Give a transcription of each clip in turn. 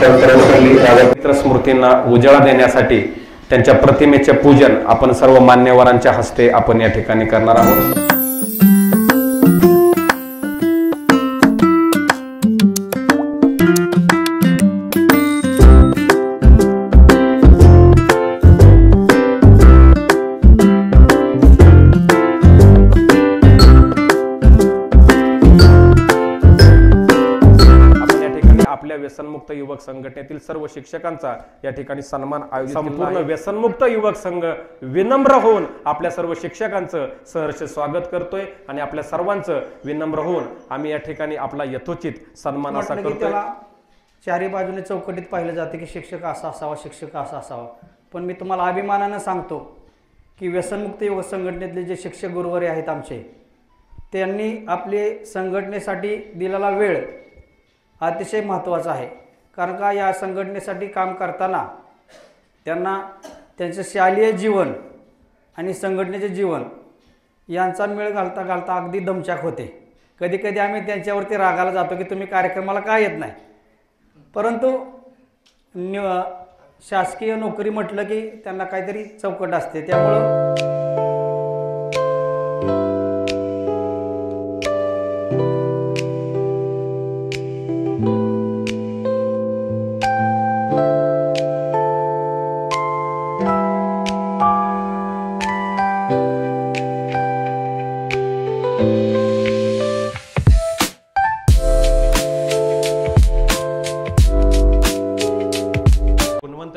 Doctor Sarvepalli Radhakrishna स्मृतींना उजाळा देण्यासाठी त्यांच्या प्रतिमेचे पूजन आपण सर्व मान्यवरांच्या हस्ते आपण या ठिकाणी करणार आहोत। व्यसनमुक्त युवक संघटनेतील सर्व शिक्षकांचा या ठिकाणी सन्मान आयोजित संपूर्ण व्यसनमुक्त युवक संघ विनम्र होऊन आपल्या सर्व शिक्षकांचं सहर्ष स्वागत करतोय आणि आपल्या सर्वांचं विनम्र होऊन आम्ही या ठिकाणी आपला यथोचित सन्मान असा करतोय। चारी बाजूने चौकटीत पाहिलं जाते की शिक्षक असा असावा, शिक्षक असा असावा, पण मी तुम्हाला अभिमानानं सांगतो की व्यसनमुक्त युवक संघटनेतले जे शिक्षक गुरुवारी आहेत आमचे, त्यांनी आपले संघटनेसाठी दिलेला वेळ अतिशय महत्त्वाचा आहे। कारण का या संघटनेसाठी काम करताना त्यांना त्यांचे शालेय जीवन आणि संघटनेचे जीवन यांचा मेळ घालता घालता अगदी दमछाक होते। कधी कधी आम्ही त्यांच्यावरती रागाला जातो की तुम्ही कार्यक्रमाला का येत नाही, परंतु शासकीय नोकरी म्हटलं की त्यांना काहीतरी चौकट असते, त्यामुळं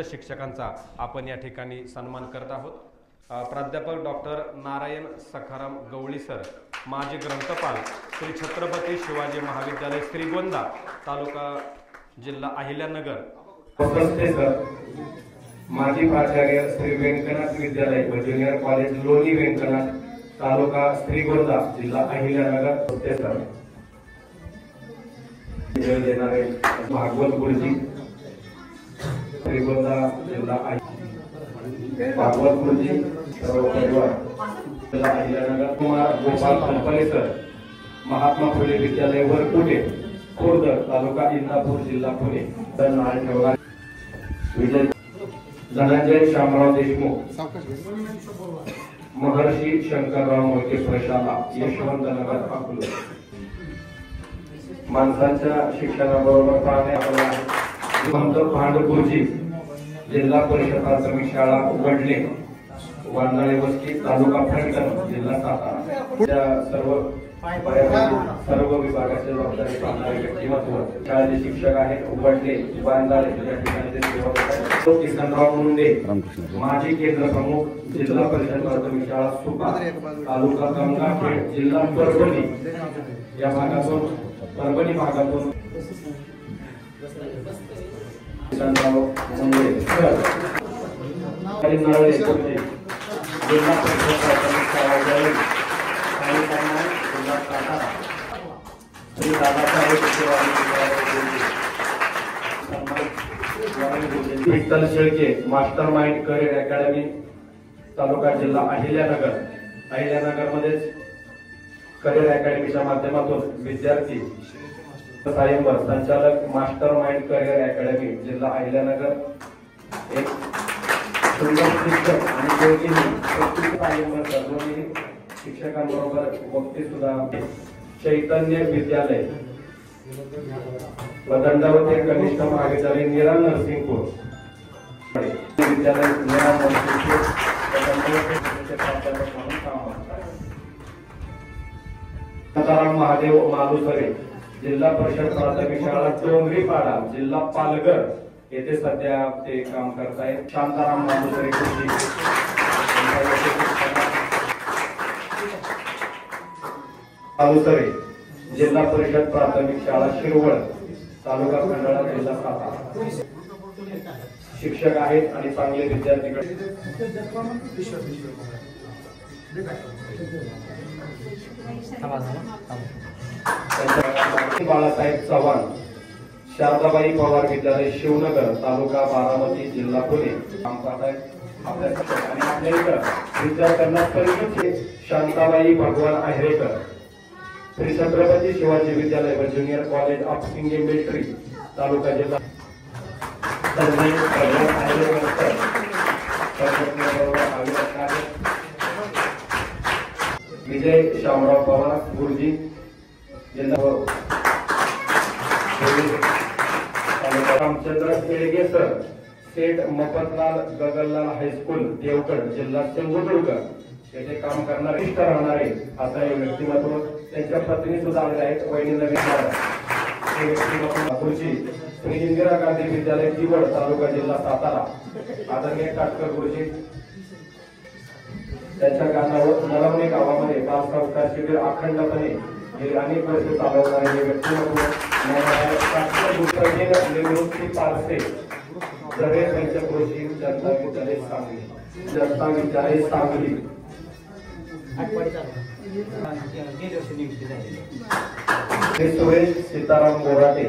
शिक्षकांचा आपण या ठिकाणी सन्मान करत आहोत। प्राध्यापक डॉक्टर नारायण सखाराम गवळी सर, माजी ग्रंथपाल श्री छत्रपती शिवाजी महाविद्यालय श्रीगोंदा, तालुका जिल्हा अहिल्यानगर। माजी प्राचार्य श्री व्यंकनाथ विद्यालय व ज्युनियर कॉलेज लोणी व्यंकनाथ, तालुका श्रीगोंदा, जिल्हा अहिल्यानगर। देणारे भागवत गुरुजी, श्रीगोंदा, जिल्हा भागवत गुरुजी, सर्व परिवार, जिल्हा अहिल्यानगर। कुमार गोपाल कंपनी सर, महात्मा फुले विद्यालय वरपुटे, खुर्द, तालुका इंदापूर, जिल्हा पुणे। नाळ ठेवणार विजय धनंजय शामराव देशमुख, महर्षी शंकरराव मोहिते प्रशाला, यशवंतनगर, अकोला। माणसांच्या शिक्षणाबरोबर प्राणी भांड गुरुजी, जिल्हा परिषद प्राथमिक शाळा वडले, वांदाळे वस्ती, तालुका फलटण, जिल्हा सातारा। सर्व विभागाचे जबाबदारी पाहणारे व्यक्तिमत्व शाळेचे शिक्षक आहेत। वडले, वांदाळे या ठिकाणी सेवा किसनराव मुंडे, माजी केंद्र प्रमुख, जिल्हा परिषद प्राथमिक शाळा सुपा, तालुका गंगाखेड, जिल्हा परभणी। या भागातून परभणी भागातून Vitthal Shelke, mastermind career academy, तालुका जिल्हा अहिल्यानगर। अहिल्यानगर मध्येच करिअर अकॅडमीच्या माध्यमातून विद्यार्थी सायंबर, संचालक मास्टर माइंड करिअर अकॅडमी, जिल्हा अहिल्यानगर। एक सुंदर शिक्षक आणि शिक्षकांबरोबर वक्ते सुद्धा चैतन्य विद्यालय व दंडावती कनिष्ठ महाविद्यालय निराल नरसिंगपूर विद्यालय निराल नरसिंगपूर सीताराम महादेव मालुसरे, जिल्हा परिषद प्राथमिक शाळा डोंगरीपाडा, जिल्हा पालघर येथे सध्या ते काम करत आहेत। शांताराम मालुसरे गुरुजी, मालुसरे, जिल्हा परिषद प्राथमिक शाळा शिरवळ, तालुका खंडाळा, जिल्हा सातारा। शिक्षक आहेत आणि चांगले विद्यार्थी। बाळासाहेब चव्हाण, शारदाबाई पवार विद्यालय शिवनगर, तालुका बारामती, जिल्हा पुणे। विद्यार्थ्यांना शांताबाई भगवान आहेरेकर, श्री छत्रपती शिवाजी विद्यालय व junior college of Indian military, तालुका जिल्हा संजय प्रभू आयले विजय शामराव पवार गुरुजी जिल्हा रामचंद्र शेळगे सर सेठ मफतलाल गगनलाल हायस्कूल देवगड जिल्हा सिंधुदुर्ग येथे काम करणारे राहणारे असा हे व्यक्तिमत्व त्यांच्या पत्नी सुद्धा आलेल्या आहेत वहिनी नवीन गुरुजी श्री इंदिरा गांधी विद्यालय किवड तालुका जिल्हा सातारा आदरणीय काटकर गुरुजी त्यांच्या गावावर नरवणे गावामध्ये बाल संस्कार शिबिर अखंडपणे गेली अनेक वर्ष चालवणारे हे व्यक्तिमत्व निवृत्ती पारसे जरे पंचक्रोशी जनता विद्यालय सांगली जनता विद्यालय सांगली सुरेश सीताराम बोराटे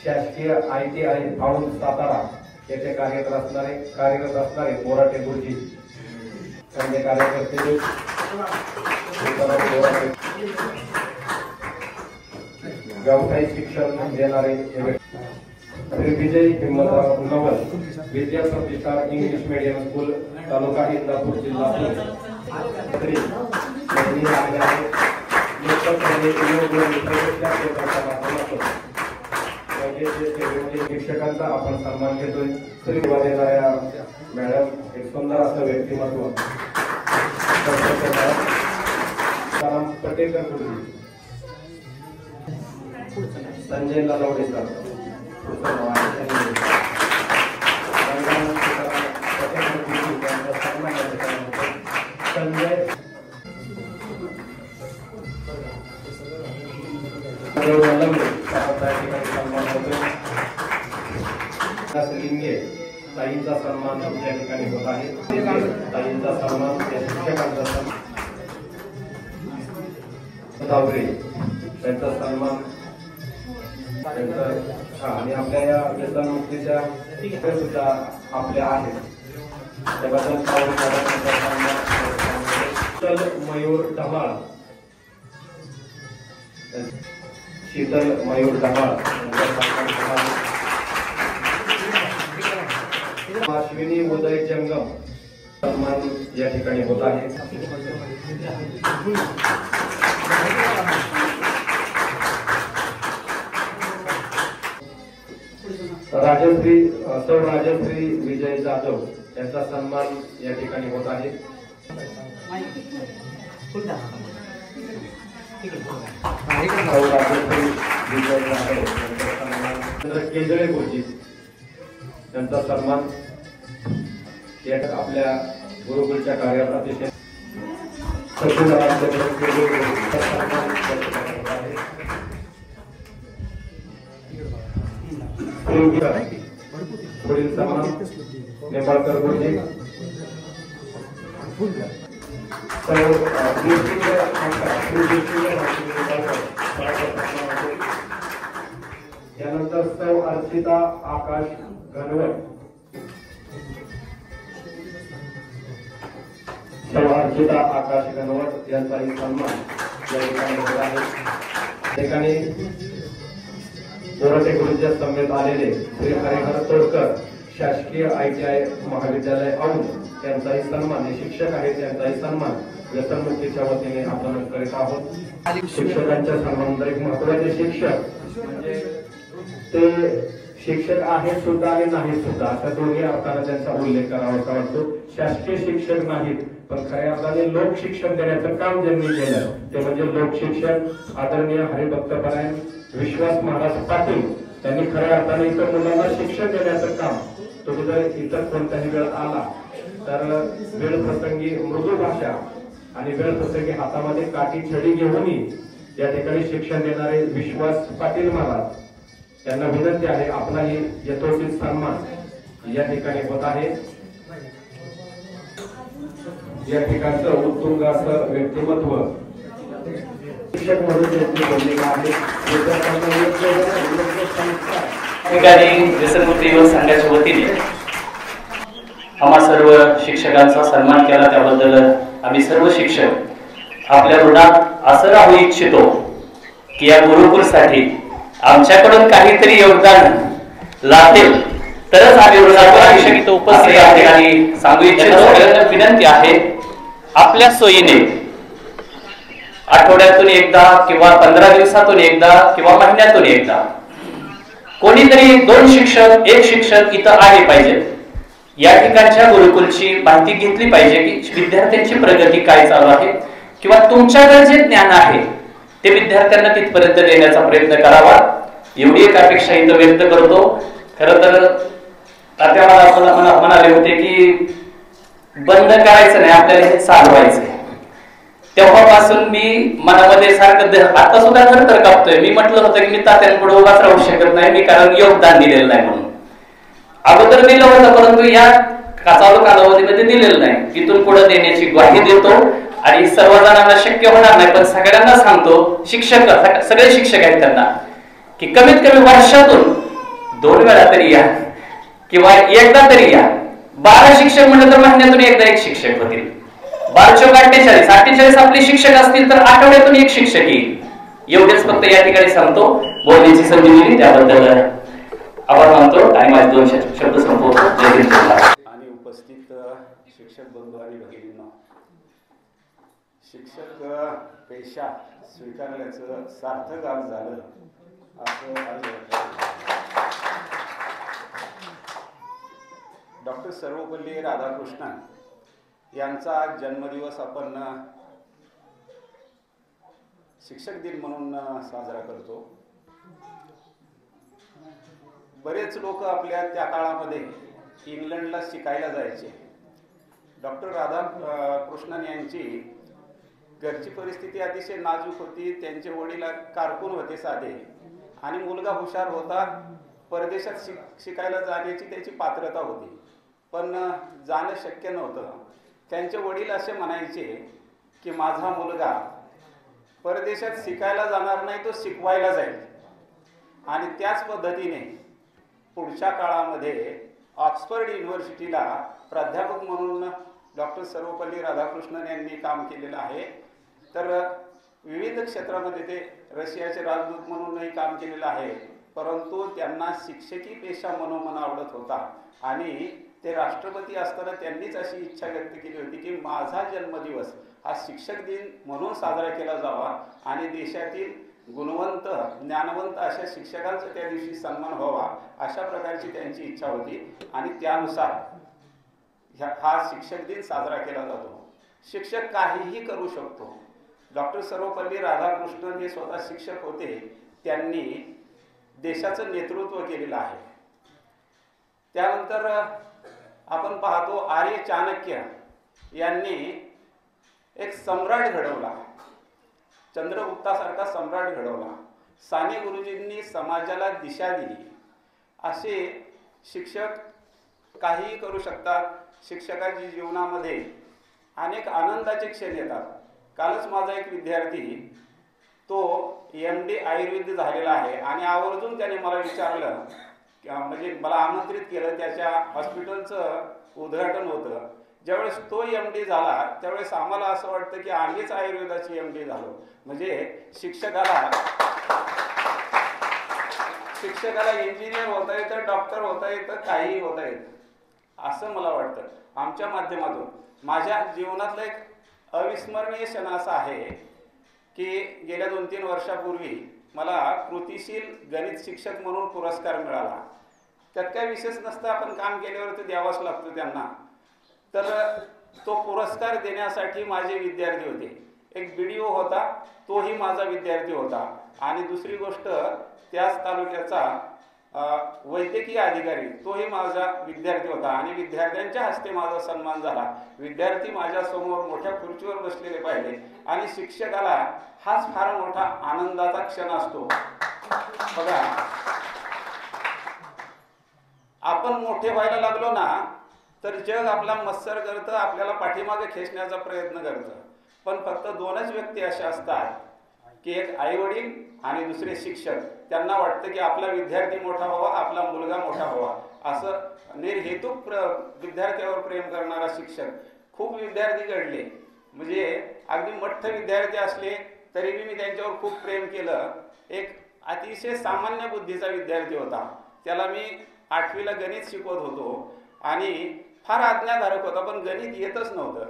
शासकीय ITI औंध सातारा येथे कार्यरत असणारे बोराटे गुरुजी त्यांचे कार्यकर्ते व्यावसायिक शिक्षण देणारे श्री विजय हिम्मतराव नवल विद्या प्रतिष्ठान इंग्लिश मीडियम स्कूल तालुका इंदापूर जिल्हा शिक्षकांचा आपण सन्मान घेतोय श्री देणाऱ्या मॅडम एक सुंदर असं व्यक्तिमत्व पटेकर गुरुजी संजय लालवडे सर संजय लिंगे ताईंचा सन्मान या ठिकाणी होत आहे ताईंचा सन्मान या शिक्षकांचा सन्मान त्यांचा सन्मान आणि आपल्या या व्यसनमुक्तीच्या सुद्धा आपल्या आहेत त्याबद्दल मयूर धमाळ शीतल मयूर धमाळ अश्विनी उदय जंगम सन्मान या ठिकाणी होत आहे राजश्री विजय जाधव यांचा सन्मान या ठिकाणी होत आहे राजश्री विजय जाधव यांचा सन्मान केंद्रे गुरुजी यांचा सन्मान आपल्या गुरुकुलच्या कार्यात अतिशय पुढील सन्मान नेपाळकर गुरुजी यानंतर सौ अर्चिता आकाश घनवट अर्चिता आकाश घनवट यांचाही सन्मान या ठिकाणी होत आहे ठिकाणी बोराटे गुरुच्या समेत आलेले श्री हरिहर तोडकर शासकीय ITI महाविद्यालय औंध यांचाही सन्मान हे शिक्षक आहेत त्यांचाही सन्मान व्यसनमुक्तीच्या वतीने आपण करीत आहोत शिक्षकांच्या सन्मानानंतर एक महत्वाचे शिक्षक म्हणजे ते शिक्षक आहेत सुद्धा आणि नाही सुद्धा अशा दोन्ही अर्थाने त्यांचा उल्लेख करावा वाटतो शासकीय शिक्षक नाहीत पण खऱ्या अर्थाने लोक शिक्षण देण्याचं काम ज्यांनी केलं ते म्हणजे लोक शिक्षक आदरणीय हरिभक्तपरायण विश्वास महाराज पाटील त्यांनी खऱ्या अर्थाने इतर मुलांना शिक्षण देण्याचं काम तुम्ही जर इतर कोणत्याही वेळ आला तर वेळ प्रसंगी मृदू भाषा आणि वेळ प्रसंगी हातामध्ये काठी छडी घेऊनही या ठिकाणी शिक्षण देणारे विश्वास पाटील महाराज यांना विनंती आहे आपलाही यथोचित सन्मान या ठिकाणी होत आहे या ठिकाणचं उत्तुंग असं व्यक्तिमत्व शिक्षक म्हणून त्यांची भूमिका आहे ठिकाणी व्यसनमुक्ती युवक संघाच्या वतीने आम्हा सर्व शिक्षकांचा सन्मान केला त्याबद्दल आम्ही सर्व शिक्षक आपल्या ऋणात असं राहू इच्छितो की या गुरुकुलसाठी आमच्याकडून काहीतरी योगदान लागेल तरच आम्ही शिक्षक इथं उपस्थित आहे आणि सांगू इच्छितो सगळ्यांना विनंती आहे, आपल्या सोयीने आठवड्यातून एकदा किंवा 15 दिवसातून एकदा किंवा महिन्यातून एकदा कोणीतरी 2 शिक्षक 1 शिक्षक इथं आले पाहिजेत. या ठिकाणच्या गुरुकुलची माहिती घेतली पाहिजे की विद्यार्थ्यांची प्रगती काय चालू आहे किंवा तुमच्याकडे जे ज्ञान आहे ते विद्यार्थ्यांना तिथपर्यंत देण्याचा प्रयत्न करावा, एवढी एक अपेक्षा इथं व्यक्त करतो. खरं तर तात्या मला म्हणाले होते की बंद करायचं नाही, आपल्याला हे चालवायचंय. तेव्हापासून मी मनामध्ये सारखं आता सुद्धा थरथर कापतोय. मी म्हटलं होतं की मी तात्यांपुढे उभाच राहू शकत नाही, मी कारण योगदान दिलेलं नाही म्हणून. अगोदर दिलं होतं परंतु या चालू कालावधीमध्ये दिलेलं नाही. इथून पुढे देण्याची ग्वाही देतो आणि सर्वजणांना शक्य होणार नाही पण सगळ्यांना सांगतो, शिक्षक सगळे शिक्षक आहेत त्यांना की कमीत कमी वर्षातून 2 वेळा तरी या किंवा एकदा तरी या. 12 शिक्षक म्हणलं तर महिन्यातून एकदा 1 शिक्षक होतील. 12×48 आपले शिक्षक असतील तर आठवड्यातून 1 शिक्षक येईल. एवढेच फक्त या ठिकाणी सांगतो. बोलण्याची संधी दिली त्याबद्दल आभार मानतो आणि माझे 2 शब्द संपवतो. जय हिंद. आणि उपस्थित शिक्षक बंधू आणि भगिनींनो, शिक्षक पेशा स्वीकारल्याचं सार्थक आज झालं असं आज डॉक्टर सर्वपल्ली राधाकृष्णन यांचा आज जन्मदिवस आपण शिक्षक दिन म्हणून साजरा करतो. बरेच लोक आपल्या त्या काळामध्ये इंग्लंडला शिकायला जायचे. डॉक्टर राधाकृष्णन यांची घरची परिस्थिती अतिशय नाजूक होती. त्यांचे वडील कारकून होते साधे आणि मुलगा हुशार होता. परदेशात शिकायला जाण्याची त्याची पात्रता होती पण जाणं शक्य नव्हतं. त्यांचे वडील असे म्हणायचे की माझा मुलगा परदेशात शिकायला जाणार नाही, तो शिकवायला जाईल. आणि त्याच पद्धतीने पुढच्या काळामध्ये ऑक्सफर्ड युनिव्हर्सिटीला प्राध्यापक म्हणून डॉक्टर सर्वपल्ली राधाकृष्णन यांनी काम केलेलं आहे. तर विविध क्षेत्रामध्ये ते रशियाचे राजदूत म्हणूनही काम केलेलं आहे. परंतु त्यांना शिक्षकी पेशा मनोमन आवडत होता आणि ते राष्ट्रपती असताना त्यांनीच अशी इच्छा व्यक्त केली होती की माझा जन्मदिवस हा शिक्षक दिन म्हणून साजरा केला जावा आणि देशातील गुणवंत ज्ञानवंत अशा शिक्षकांचा त्या दिवशी सन्मान व्हावा, अशा प्रकारची त्यांची इच्छा होती आणि त्यानुसार हा शिक्षक दिन साजरा केला जातो. शिक्षक काहीही करू शकतो. डॉक्टर सर्वपल्ली राधाकृष्णन हे स्वतः शिक्षक होते. त्यांनी देशाचं नेतृत्व केलेलं आहे. त्यानंतर आपण पाहतो आर्य चाणक्य यांनी एक सम्राट घडवला, चंद्रगुप्तासारखा सम्राट घडवला. साने गुरुजींनी समाजाला दिशा दिली. असे शिक्षक काहीही करू शकतात. शिक्षकाच्या जीवनामध्ये अनेक आनंदाचे क्षण येतात. कालच माझा एक विद्यार्थी तो MD आयुर्वेद झालेला आहे आणि आवर्जून त्याने मला विचारलं, म्हणजे मला आमंत्रित केलं. त्याच्या हॉस्पिटलचं उद्घाटन होतं. ज्यावेळेस तो MD झाला त्यावेळेस आम्हाला असं वाटतं की आम्हीच आयुर्वेदाची MD झालो. म्हणजे शिक्षकाला इंजिनियर होता येतं, डॉक्टर होता येतं, काहीही होता येतं असं मला वाटतं. आमच्या माध्यमातून माझ्या जीवनातला एक अविस्मरणीय क्षण असा आहे की गेल्या 2-3 वर्षापूर्वी मला कृतिशील गणित शिक्षक म्हणून पुरस्कार मिळाला. त्यात काही विशेष नसतं, आपण काम केल्यावर ते द्यावाच लागतो त्यांना. तर तो पुरस्कार देण्यासाठी माझे विद्यार्थी होते. एक BDO होता, तोही माझा विद्यार्थी होता आणि दुसरी गोष्ट त्याच तालुक्याचा वैद्यकीय अधिकारी तोही माझा विद्यार्थी होता आणि विद्यार्थ्यांच्या हस्ते माझा सन्मान झाला. विद्यार्थी माझ्या समोर मोठ्या खुर्चीवर बसलेले पाहिले आणि शिक्षकाला हाच फार मोठा आनंदाचा क्षण असतो. बघा, आपण मोठे व्हायला लागलो ना तर जग आपला मत्सर करतं, आपल्याला पाठीमागे खेचण्याचा प्रयत्न करतं. पण फक्त 2च व्यक्ती अशा असतात की एक आई वडील आणि दुसरे शिक्षक. त्यांना वाटतं की आपला विद्यार्थी मोठा व्हावा, आपला मुलगा मोठा व्हावा. असं निर्हेतुक विद्यार्थ्यावर प्रेम करणारा शिक्षक. खूप विद्यार्थी घडले, म्हणजे अगदी मठ्ठ विद्यार्थी असले तरी मी त्यांच्यावर खूप प्रेम केलं. एक अतिशय सामान्य बुद्धीचा विद्यार्थी होता, त्याला मी 8वीला गणित शिकवत होतो आणि फार आज्ञाधारक होता, पण गणित येतच नव्हतं.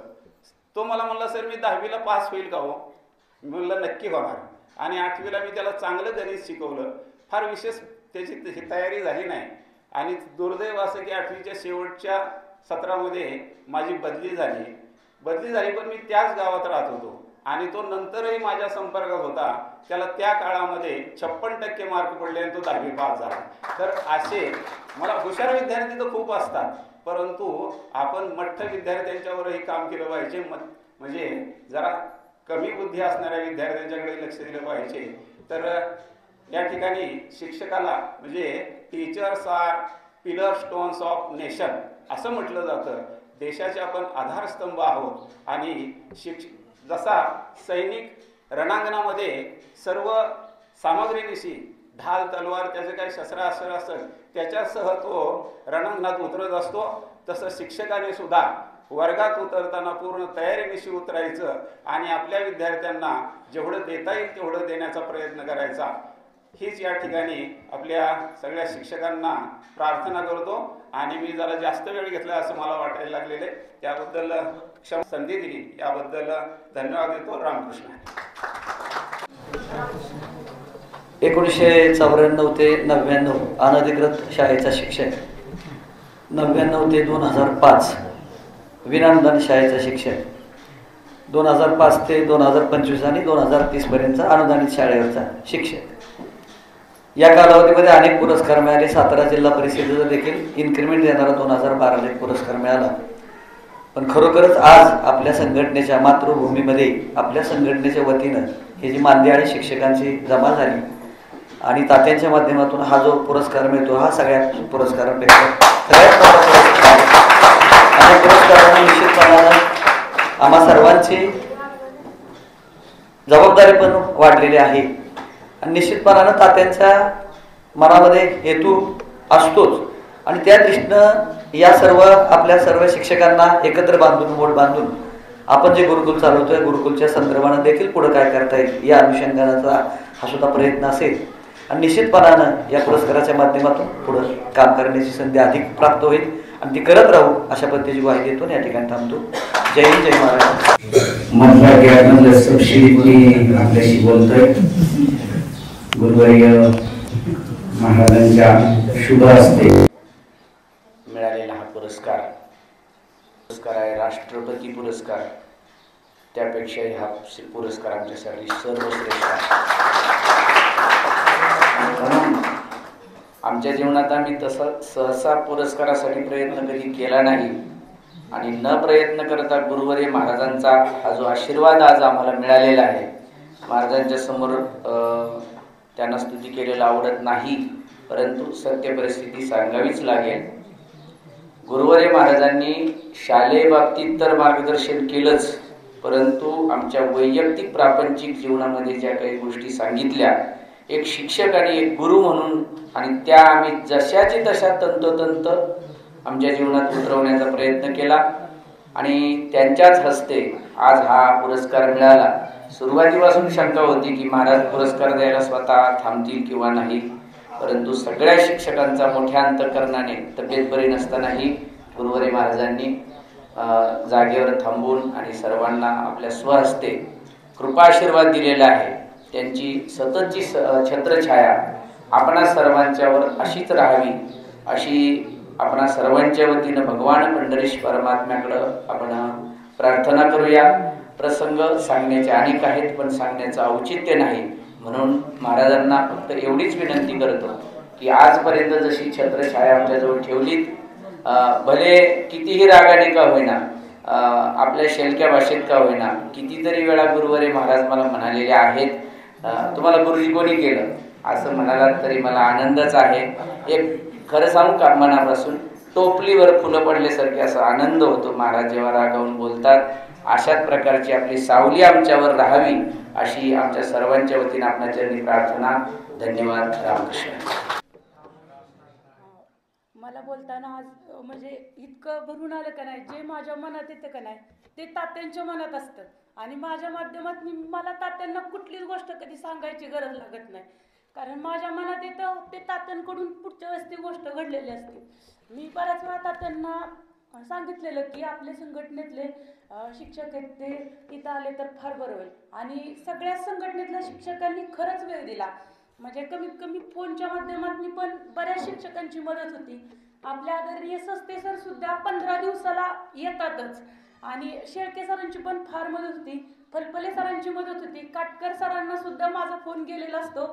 तो मला म्हणला, सर मी 10वीला पास होईल का हो? मी म्हणलं नक्की होणार. आणि 8वीला मी त्याला चांगलं गणित शिकवलं. फार विशेष त्याची तयारी झाली नाही आणि दुर्दैव असं की 8वीच्या शेवटच्या सत्रामध्ये माझी बदली झाली. पण मी त्याच गावात राहत होतो आणि तो नंतरही माझ्या संपर्कात होता. त्याला त्या काळामध्ये 56% मार्क पडले आणि तो 10वी पास झाला. तर असे मला हुशार विद्यार्थी तर खूप असतात, परंतु आपण मठ्ठ विद्यार्थ्यांच्यावरही काम केलं पाहिजे. म्हणजे जरा कमी बुद्धी असणाऱ्या विद्यार्थ्यांच्याकडे लक्ष दिलं पाहिजे. तर या ठिकाणी शिक्षकाला म्हणजे teachers are pillar stones of nation असं म्हटलं जातं. देशाचे आपण आधारस्तंभ आहोत आणि जसा सैनिक रणांगणामध्ये सर्व सामग्रीनिशी ढाल तलवार त्याचे काही शस्त्रास्त्र असेल त्याच्यासह तो रणांगणात उतरत असतो, तसं शिक्षकाने सुद्धा वर्गात उतरताना पूर्ण तयारीनिशी उतरायचं आणि आपल्या विद्यार्थ्यांना जेवढं देता येईल तेवढं देण्याचा प्रयत्न करायचा. हीच या ठिकाणी आपल्या सगळ्या शिक्षकांना प्रार्थना करतो. आणि मी जरा जास्त वेळ घेतला असं मला वाटायला लागलेले, त्याबद्दल संधी दिली याबद्दल धन्यवाद देतो. रामकृष्ण. 1994 ते 99 अनधिकृत शाळेचा शिक्षक, 99 ते 2005 विनाअनुदानित शाळेचा शिक्षक, 2005 ते 2025 आणि 2030 पर्यंत अनुदानित शाळेवरचा शिक्षक. या कालावधीमध्ये अनेक पुरस्कार मिळाले. सातारा जिल्हा परिषदेचा देखील इन्क्रिमेंट देणारा 2012ला एक पुरस्कार मिळाला. पण खरोखरच आज आपल्या संघटनेच्या मातृभूमीमध्ये आपल्या संघटनेच्या वतीनं ही जी मांदियाळी शिक्षकांची जमा झाली आणि तात्यांच्या माध्यमातून हा जो पुरस्कार मिळतो हा सगळ्या पुरस्कारांपेक्षा सगळ्यात मोठा पुरस्कार आणि पुरस्काराने निश्चितपणानं आम्हा सर्वांची जबाबदारी पण वाढलेली आहे. आणि निश्चितपणानं तात्यांच्या मनामध्ये हेतू असतोच आणि त्या दृष्टीनं या आपल्या सर्व शिक्षकांना एकत्र बांधून मोड बांधून आपण जे गुरुकुल चालवतोय गुरुकुलच्या संदर्भानं देखील पुढे काय करता येईल या अनुषंगाचा हा सुद्धा प्रयत्न असेल. आणि निश्चितपणानं या पुरस्काराच्या माध्यमातून पुढे काम करण्याची संधी अधिक प्राप्त होईल आणि ती करत राहू अशा पद्धतीची ग्वाही देतो. या ठिकाणी थांबतो. जय हिंद, जय महाराष्ट्र. आपल्याशी बोलतोय गुरुवर्य महाराजांच्या शुभ हस्ते मिळालेला हा पुरस्कार आहे राष्ट्रपती पुरस्कार. त्यापेक्षाही हा पुरस्कार आमच्यासाठी सर्वश्रेष्ठ आहे. म्हणून आमच्या जीवनात आम्ही तसा सहसा पुरस्कारासाठी प्रयत्न कधी केला नाही आणि न प्रयत्न करता गुरुवर्य महाराजांचा हा जो आशीर्वाद आज आम्हाला मिळालेला आहे. महाराजांच्या समोर त्यांना स्तुती केलेला आवडत नाही, परंतु सत्य परिस्थिती सांगावीच लागेल. गुरुवर्य महाराजांनी शालेय बाबतीत तर मार्गदर्शन केलंच, परंतु आमच्या वैयक्तिक प्रापंचिक जीवनामध्ये ज्या काही गोष्टी सांगितल्या एक शिक्षक आणि एक गुरु म्हणून आणि त्या आम्ही जशाची तशा तंतोतंत आमच्या जीवनात उतरवण्याचा प्रयत्न केला आणि त्यांच्याच हस्ते आज हा पुरस्कार मिळाला. सुरुवातीपासून शंका होती की महाराज पुरस्कार द्यायला स्वतः थांबतील किंवा नाही, परंतु सगळ्या शिक्षकांचा मोठ्या अंतःकरणाने तब्येत बरी नसतानाही गुरुवर्य महाराजांनी जागेवर थांबून आणि सर्वांना आपल्या स्वहस्ते कृपाशीर्वाद दिलेला आहे. त्यांची सततची छत्रछाया आपणा सर्वांच्यावर अशीच राहावी अशी आपणा सर्वांच्या वतीनं भगवान पंढरीश परमात्म्याकडं आपण प्रार्थना करूया. प्रसंग सांगण्याचे अनेक आहेत, पण सांगण्याचं औचित्य नाही, म्हणून महाराजांना फक्त एवढीच विनंती करतो की आजपर्यंत जशी छत्रछाया आमच्याजवळ ठेवलीत, भले कितीही रागाने का होईना, आपल्या शेलक्या भाषेत का होईना, कितीतरी वेळा गुरुवर्य महाराज मला म्हणालेले आहेत, तुम्हाला गुरुजी कोणी केलं असं म्हणाला तरी मला आनंदच आहे. एक खरं सांगू का, मनापासून टोपलीवर फुलं पडल्यासारखे असा आनंद होतो महाराज जेव्हा रागावून बोलतात. अशाच प्रकारची आपली सावली आमच्यावर राहावी अशी आमच्या सर्वांच्या वतीने आपणाचरणी प्रार्थना. धन्यवाद. रामकृष्ण. मला बोलताना आज म्हणजे इतकं भरून आलं का नाही, जे माझ्या मनात येतं का नाही ते तात्यांच्या मनात असतं आणि माझ्या माध्यमात मला तात्यांना कुठलीच गोष्ट कधी सांगायची गरज लागत नाही. कारण माझ्या मनात येतं ते तात्यांकडून पुढच्या वेळेस ती गोष्ट घडलेली असते. मी बऱ्याच वेळा तात्यांना सांगितलेलं की आपल्या संघटनेतले शिक्षक आहेत ते इथं आले तर फार बरं होईल. आणि सगळ्या संघटनेतल्या शिक्षकांनी खरंच वेळ दिला. म्हणजे कमीत कमी फोनच्या माध्यमातून पण बऱ्याच शिक्षकांची मदत होती. आपल्या आदरणीय सस्ते सर सुद्धा 15 दिवसाला येतातच. आणि शेळके सरांची पण फार मदत होती. फलफले सरांची मदत होती. काटकर सरांना सुद्धा माझा फोन गेलेला असतो.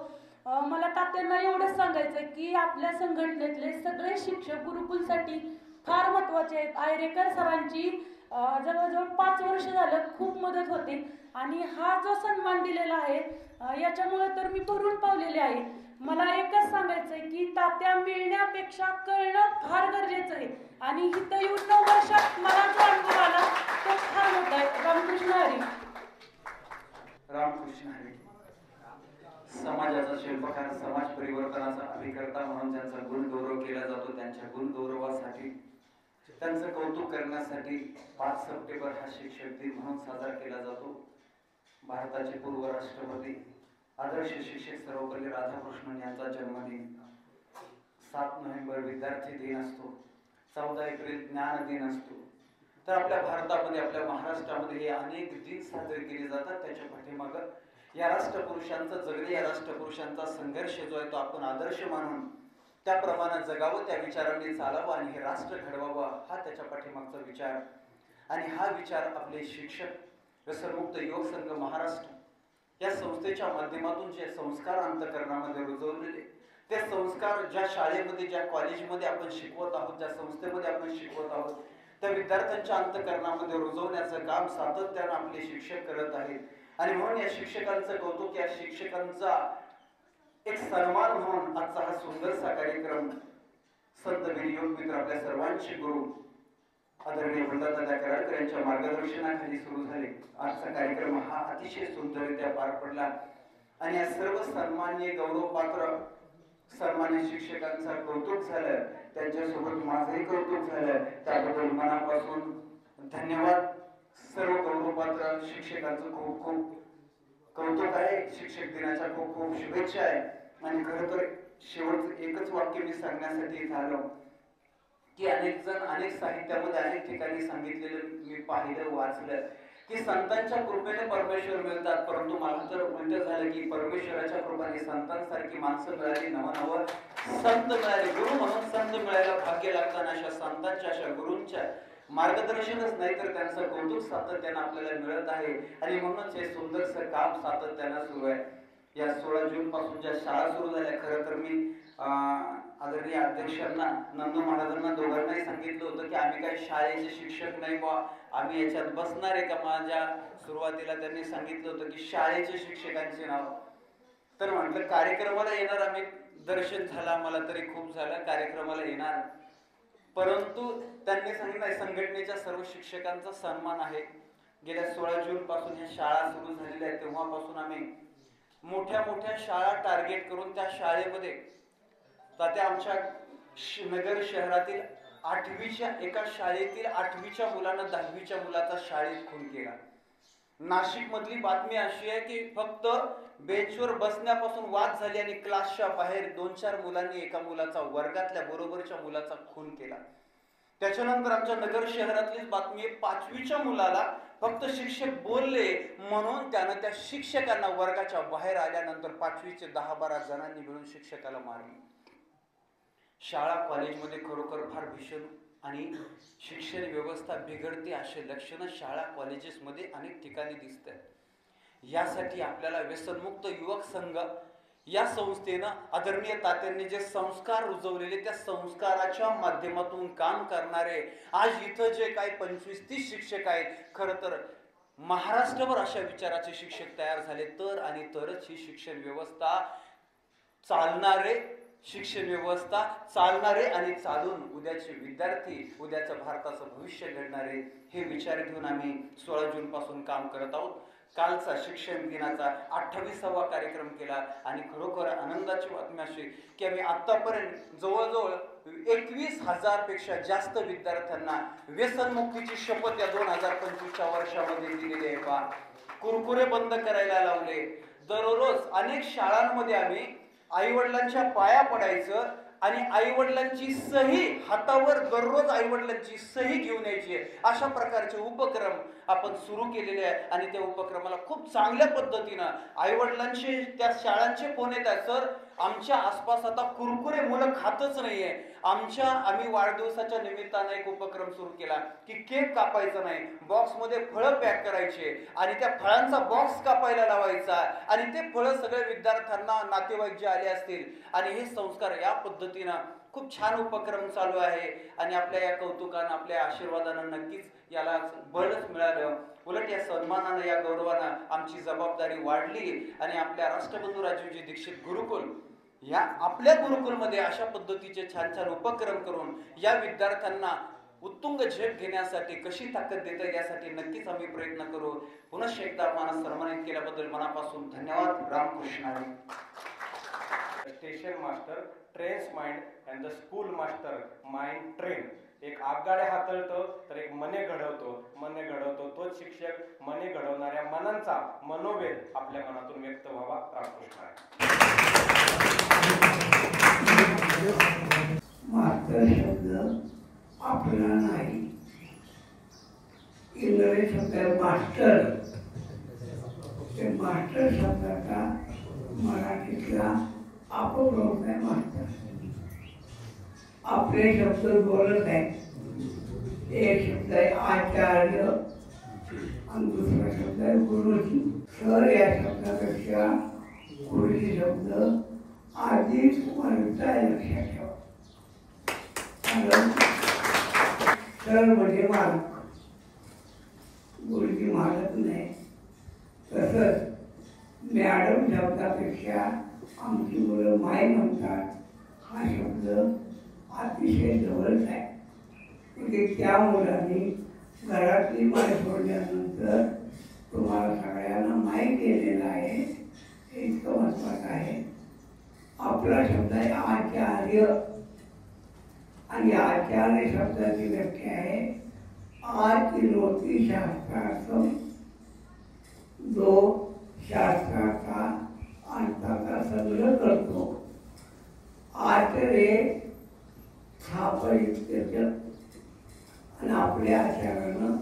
मला तात्यांना एवढंच सांगायचं की आपल्या संघटनेतले सगळे शिक्षक गुरुकुलसाठी फार महत्त्वाचे आहेत. आयरेकर सरांची जवळजवळ 5 वर्ष झालं खूप मदत होते. आणि हा जो सन्मान दिलेला आहे याच्यामुळे तर मी भरून पावलेले आहे. मला एकच सांगायचं आहे की तात्या मिळण्यापेक्षा कळणं फार गरजेचं आहे. आणि इथं येऊन 9 वर्षात मला जो अनुभव आला तो फार मोठा आहे. रामकृष्ण हरी. रामकृष्ण हरी. समाजाचा शिल्पकार, समाज परिवर्तनाचा अभिकर्ता म्हणून ज्यांचा गुणगौरव केला जातो, त्यांच्या गुणगौरवासाठी त्यांचं कौतुक करण्यासाठी 5 सप्टेंबर हा शिक्षक दिन म्हणून साजरा केला जातो. भारताचे पूर्व राष्ट्रपती आदर्श शिक्षक सर्वपल्ली राधाकृष्णन यांचा जन्मदिन, 7 नोव्हेंबर विद्यार्थी दिन असतो, 14 एप्रिल ज्ञान दिन असतो. तर आपल्या भारतामध्ये, आपल्या महाराष्ट्रामध्ये हे अनेक दिन साजरे केले जातात. त्याच्या पाठीमागं या राष्ट्रपुरुषांचं जगणे, या राष्ट्रपुरुषांचा संघर्ष जो आहे तो आपण आदर्श मानून त्याप्रमाणे जगावं, त्या विचारांनी चालावं आणि हे राष्ट्र घडवावं, हा त्याच्या पाठीमागचा विचार. आणि हा विचार आपले शिक्षक व्यसनमुक्त युवक संघ महाराष्ट्र या संस्थेच्या माध्यमातून जे संस्कार अंतःकरणामध्ये रुजवलेले, ते संस्कार ज्या शाळेमध्ये, ज्या कॉलेजमध्ये आपण शिकवत आहोत, ज्या संस्थेमध्ये आपण शिकवत आहोत, त्या विद्यार्थ्यांच्या अंतःकरणामध्ये रुजवण्याचं काम सातत्यानं आपले शिक्षक करत आहेत. आणि म्हणून या शिक्षकांचं कौतुक, या शिक्षकांचा एक सन्मान म्हणून आजचा हा सुंदरसा कार्यक्रम संत विनियोग मित्र आपल्या सर्वांचे गुरु आदरणीय वृंदादादा कराडकर यांच्या मार्गदर्शनाखाली सुरू झाले. आजचा कार्यक्रम हा अतिशय सुंदररित्या पार पडला. आणि या सर्व सन्मान्य गौरवपात्र सन्मान्य शिक्षकांचा कौतुक झालं, त्यांच्यासोबत माझंही कौतुक झालं, त्याबद्दल मनापासून धन्यवाद. सर्व गौरवपात्र शिक्षकांचं खूप खूप कौतुक आहे. शिक्षक दिनाच्या खूप खूप शुभेच्छा आहे. आणि खरं तर शेवटचं एकच वाक्य मी सांगण्यासाठी इथं आलो की अनेक जण अनेक साहित्यामध्ये अनेक ठिकाणी सांगितलेलं मी पाहिलं, वाचलं की संतांच्या कृपेने परमेश्वर मिळतात. परंतु मला तर उलट झालं की परमेश्वराच्या कृपेने संतांसारखी माणसं मिळाली, नवं संत मिळाले, गुरु म्हणून संत मिळायला भाग्य लागताना अशा संतांच्या, अशा गुरूंच्या मार्गदर्शनच नाही तर त्यांचं कौतुक सातत्यानं आपल्याला मिळत आहे. आणि म्हणूनच हे सुंदरसं काम सातत्यानं सुरू आहे. या 16 जून पासून ज्या शाळा सुरू झाल्या, खरं तर मी आदरणीय अध्यक्षांना, नंदू महाराजांना दोघांनाही सांगितलं होतं की आम्ही काही शाळेचे शिक्षक नाही बा, आम्ही याच्यात बसणार आहे का. माझ्या सुरुवातीला त्यांनी सांगितलं होतं की शाळेचे शिक्षकांचे नाव. तर म्हटलं कार्यक्रमाला येणार, आम्ही दर्शन झालं आम्हाला तरी खूप झालं, कार्यक्रमाला येणार. परंतु त्यांनी सांगितलं संघटनेच्या सर्व शिक्षकांचा सन्मान आहे. गेल्या 16 जून पासून ह्या शाळा सुरू झालेल्या आहेत, तेव्हापासून आम्ही मोठ्या मोठ्या शाळा टार्गेट करून त्या शाळेमध्ये तात्या आमच्या नगर शहरातील 8वीच्या एका शाळेतील 8वीच्या मुलानं 10वीच्या मुलाचा शाळेत खून केला. नाशिक मधली बातमी अशी आहे की फक्त बेंचवर बसण्यापासून वाद झाली आणि क्लासच्या बाहेर 2-4 मुलांनी एका मुलाचा, वर्गातल्या बरोबरच्या मुलाचा खून केला. त्याच्यानंतर आमच्या नगर शहरातलीच बातमी आहे, 5वीच्या मुलाला फक्त शिक्षक बोलले म्हणून त्यानं त्या शिक्षकांना वर्गाच्या बाहेर आल्यानंतर 5वीचे 10-12 जणांनी मिळून शिक्षकाला मारले. शाळा कॉलेजमध्ये खरोखर फार भीषण आणि शिक्षण व्यवस्था बिघडते असे लक्षणं शाळा कॉलेजेसमध्ये अनेक ठिकाणी दिसत आहेत. यासाठी आपल्याला व्यसनमुक्त युवक संघ या संस्थेनं आदरणीय तात्यांनी जे संस्कार रुजवलेले, त्या संस्काराच्या माध्यमातून काम करणारे आज इथं जे काही 25-30 शिक्षक आहेत, खरं तर महाराष्ट्रभर अशा विचाराचे शिक्षक तयार झाले तर आणि तरच ही शिक्षण व्यवस्था चालणारे, शिक्षण व्यवस्था चालणारे आणि चालून उद्याचे विद्यार्थी, उद्याचं भारताचं भविष्य घडणारे हे विचार घेऊन आम्ही 16 जून पासून काम करत आहोत. कालचा शिक्षण दिनाचा 28वा कार्यक्रम केला आणि खरोखर आनंदाची बातमी अशी की आम्ही आतापर्यंत जवळजवळ 21,000 पेक्षा जास्त विद्यार्थ्यांना व्यसनमुक्तीची शपथ या 2025च्या वर्षामध्ये दिलेली आहे. कुरकुरे बंद करायला लावले. दररोज अनेक शाळांमध्ये आम्ही आई वडिलांच्या पाया पडायचं आणि आई वडिलांची सही हातावर दररोज आई वडिलांची सही घेऊन यायची अशा प्रकारचे उपक्रम आपण सुरू केलेले आहे आणि त्या उपक्रमाला खूप चांगल्या पद्धतीनं आई वडिलांचे त्या शाळांचे फोन येतात, सर आमच्या आसपास आता कुरकुरे मुलं खातच नाहीये, आम्ही वाढदिवसाच्या निमित्तानं एक उपक्रम सुरू केला की केक कापायचा नाही, बॉक्स मध्ये फळं पॅक करायचे आणि त्या फळांचा बॉक्स कापायला लावायचा आणि ते फळं सगळे विद्यार्थ्यांना नातेवाईक जे आले असतील आणि हे संस्कार या पद्धतीनं खूप छान उपक्रम चालू आहे आणि आपल्या या कौतुकानं आपल्या आशीर्वादानं नक्कीच याला बळच मिळालं. उलट या सन्मानानं या गौरवानं आमची जबाबदारी वाढली आणि आपल्या राष्ट्रबंधू राजीवजी दीक्षित गुरुकुल या आपल्या गुरुकुलमध्ये अशा पद्धतीचे छान छान उपक्रम करून या विद्यार्थ्यांना उत्तुंग झेप घेण्यासाठी कशी ताकद देता येईल यासाठी नक्कीच आम्ही प्रयत्न करू. पुनश्च एकदा आम्हाला सन्मानित केल्याबद्दल मनापासून धन्यवाद. Ramakrishna Hari. Station master trains mind and the school master mind train. एक आगगाड्या हाताळतो तर एक मने घडवतो तोच शिक्षक मने घडवणाऱ्या मनांचा मनोवेग आपल्या मनातून व्यक्त व्हावा. रामकृष्ण मास्टर शब्द आपला नाही, इंग्रजी शब्द मास्टर, ते मास्टर शब्दाचा मराठीतला अपभ्रंश आहे मास्टर. आपले शब्द बोलत आहे, एक शब्द आहे आचार्य आणि दुसरा शब्द आहे गुरुजी. सर या शब्दापेक्षा गुरुजी शब्द आधीच म्हणता लक्षात ठेवा. सर म्हणजे मालक, गुरुजी मालक नाही. तसंच मॅडम शब्दापेक्षा आमची मुलं माय म्हणतात, हा शब्द अतिशय जवळच आहे. म्हणजे त्या मुलांनी घरातली माय सोडल्यानंतर तुम्हाला सगळ्यांना माहीत केलेलं आहे, हे इतकं महत्त्वाचं आहे. आपला शब्द आहे आचार्य आणि आचार्य शब्दाची व्याख्या आहे आचिनोती शास्त्रार्थम, जो शास्त्राचा अर्थाचा संग्रह करतो. आचार्य स्थापयुक्त आणि आपल्या आचार्यानं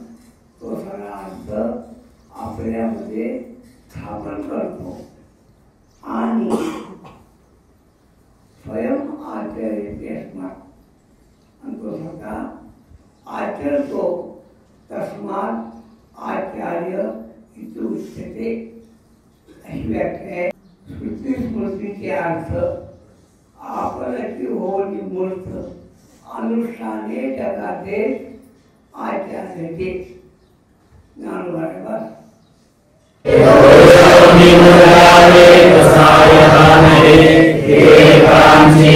तो सगळा अर्थ आपल्यामध्ये स्थापन करतो आणि स्वयं आचार्य अस्मात् आणि तो स्वतः आचरतो. तस्मात् आचार्य इति उच्यते अशी व्याख्या आहे. स्मृती स्मृतीचे अर्थ आपल्याची होली मूर्त अनुष्ठाने जगाते आचार्यते. ज्ञानोबाने बस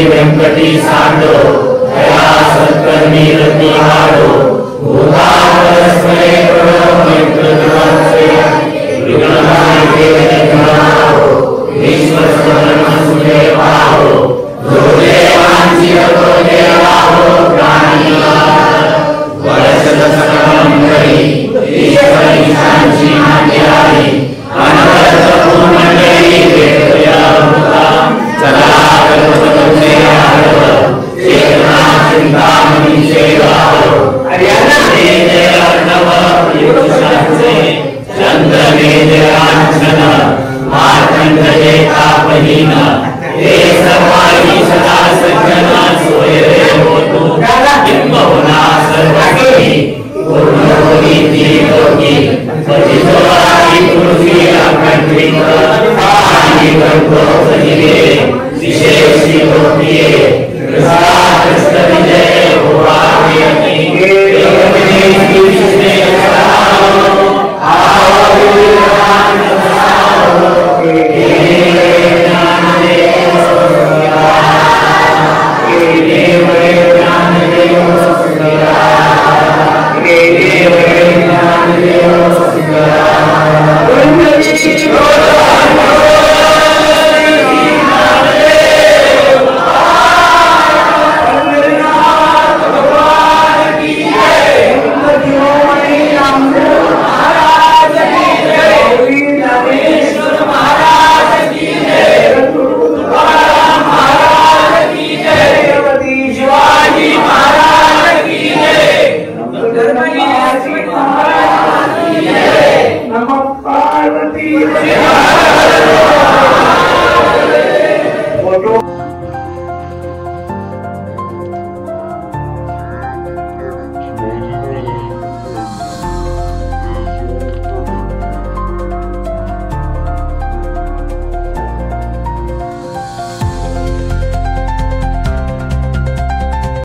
व्यंकटी सांडो दया सत्कर्मी रती हाडो भूता परस्परे करो मित्र दुरासे विघ्नाय केले घराओ ईश्वर शरण सुखे पाओ जो देवांची तो देवाओ प्राणी वरसद सकलम करी ईश्वरी सांची नाट्यारी अनवरत पूर्णकरी वेदया भूता चला कल्पतरुणे आडव चेतना चिंतामणी सेवाओ हरियाणा ने अर्णव युगशास्त्रे चंद्र ने लांछन मार्कंड ने तापहीन हे सर्वाई सदा सज्जना सोय रे होतु बिंब होना सर्वकी पूर्ण होई ती योगी